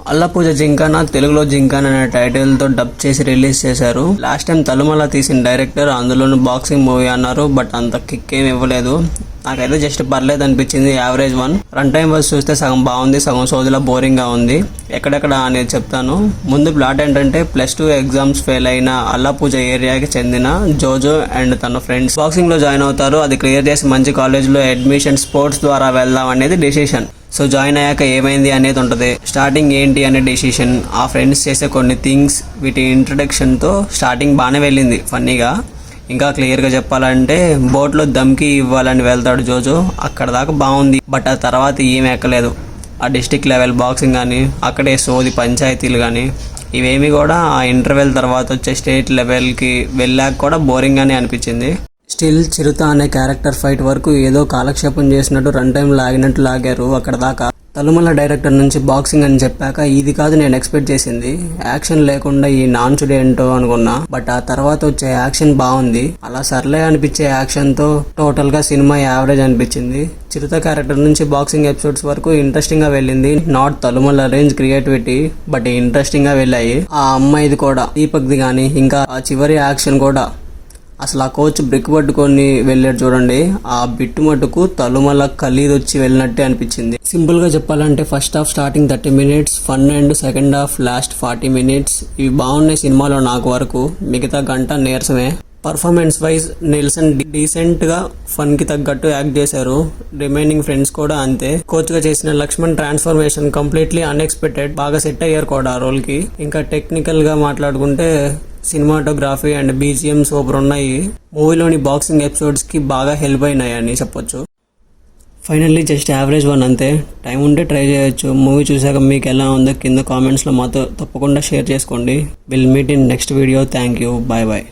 అల్లపూజ జింకానా తెలుగులో జింకానా అనే టైటిల్ తో డబ్ చేసి రిలీజ్ చేశారు. లాస్ట్ టైం తలుమల తీసిన డైరెక్టర్ అందులోనూ బాక్సింగ్ మూవీ అన్నారు, బట్ అంత కిక్ ఏమి ఇవ్వలేదు. నాకైతే జస్ట్ పర్లేదు అనిపించింది, average one. Run time wise చూస్తే సగం బాగుంది, సగం సోదిలా బోరింగ్ గా ఉంది. ఎక్కడెక్కడ అనేది చెప్తాను. ముందు ప్లాట్ ఏంటంటే +2 ఎగ్జామ్స్ ఫెయిల్ అయిన అల్లపూజ ఏరియాకి చెందిన జోజో అండ్ తన ఫ్రెండ్స్ బాక్సింగ్ లో జాయిన్ అవుతారు. అది క్లియర్ చేసి మంచి కాలేజ్ లో అడ్మిషన్ స్పోర్ట్స్ ద్వారా వెళ్దాం అనేది డెసిషన్. సో జాయిన్ అయ్యాక ఏమైంది అనేది ఉంటుంది. స్టార్టింగ్ ఏంటి అనే డెసిషన్, ఆ ఫ్రెండ్స్ చేసే కొన్ని థింగ్స్, వీటి ఇంట్రడక్షన్ తో స్టార్టింగ్ బాగానే వెళ్ళింది ఫన్నీగా. ఇంకా క్లియర్గా చెప్పాలంటే బోట్లో దమ్కి ఇవ్వాలని వెళ్తాడు జోజో, అక్కడ దాకా బాగుంది. బట్ ఆ తర్వాత ఏమి ఎక్కలేదు. ఆ డిస్టిక్ లెవెల్ బాక్సింగ్ కానీ, అక్కడే సోది పంచాయతీలు కానీ, ఇవేమి కూడా ఆ ఇంటర్వెల్ తర్వాత వచ్చే స్టేట్ లెవెల్కి వెళ్ళాక కూడా బోరింగ్గానే అనిపించింది. స్టిల్ చిరుత అనే క్యారెక్టర్ ఫైట్ వరకు ఏదో కాలక్షేపం చేసినట్టు రన్ టైం లాగినట్టు లాగారు అక్కడ దాకా. తలుమల డైరెక్టర్ నుంచి బాక్సింగ్ అని చెప్పాక ఇది కాదు నేను ఎక్స్పెక్ట్ చేసింది. యాక్షన్ లేకుండా ఈ నాన్సుడు ఏంటో అనుకున్నా, బట్ ఆ తర్వాత వచ్చే యాక్షన్ బాగుంది. అలా సర్లే అనిపించే యాక్షన్ తో టోటల్ గా సినిమా యావరేజ్ అనిపించింది. చిరుత క్యారెక్టర్ నుంచి బాక్సింగ్ ఎపిసోడ్స్ వరకు ఇంట్రెస్టింగ్ గా వెళ్ళింది. నాట్ తలుమల రేంజ్ క్రియేటివిటీ, బట్ ఇంట్రెస్టింగ్ గా వెళ్ళాయి. ఆ అమ్మాయిది కూడా, దీపక్ది గానీ, ఇంకా ఆ చివరి యాక్షన్ కూడా. అసలు ఆ కోచ్ బ్రిక్ పట్టుకొని వెళ్ళాడు చూడండి, ఆ బిట్టు మటుకు తలుమల ఖలీద్ వచ్చి వెళ్ళినట్టే అనిపించింది. సింపుల్ గా చెప్పాలంటే first half starting 30 minutes fun and second half last 40 minutes ఇవి బాగున్నాయి సినిమాలో నాకు వరకు. మిగతా గంట నీరసమే. పర్ఫార్మెన్స్ వైజ్ నిల్సన్ డీసెంట్ గా ఫన్ కి తగ్గట్టు యాక్ట్ చేశారు. రిమైనింగ్ ఫ్రెండ్స్ కూడా అంతే. కోచ్ గా చేసిన లక్ష్మణ్ ట్రాన్స్ఫర్మేషన్ కంప్లీట్లీ అన్ఎక్స్పెక్టెడ్, బాగా సెట్ అయ్యారు కూడా ఆ రోల్ కి. ఇంకా టెక్నికల్ గా మాట్లాడుకుంటే సినిమాటోగ్రఫీ అండ్ బీజిఎం సూపర్ ఉన్నాయి. మూవీలోని బాక్సింగ్ ఎపిసోడ్స్ కి బాగా హెల్ప్ అయినాయి అని చెప్పొచ్చు. ఫైనల్లీ జస్ట్ యావరేజ్ వన్ అంతే. టైం ఉంటే ట్రై చేయొచ్చు. మూవీ చూసాక మీకు ఎలా ఉందో కింద కామెంట్స్లో మాతో తప్పకుండా షేర్ చేసుకోండి. Will meet in next video. Thank you. Bye bye.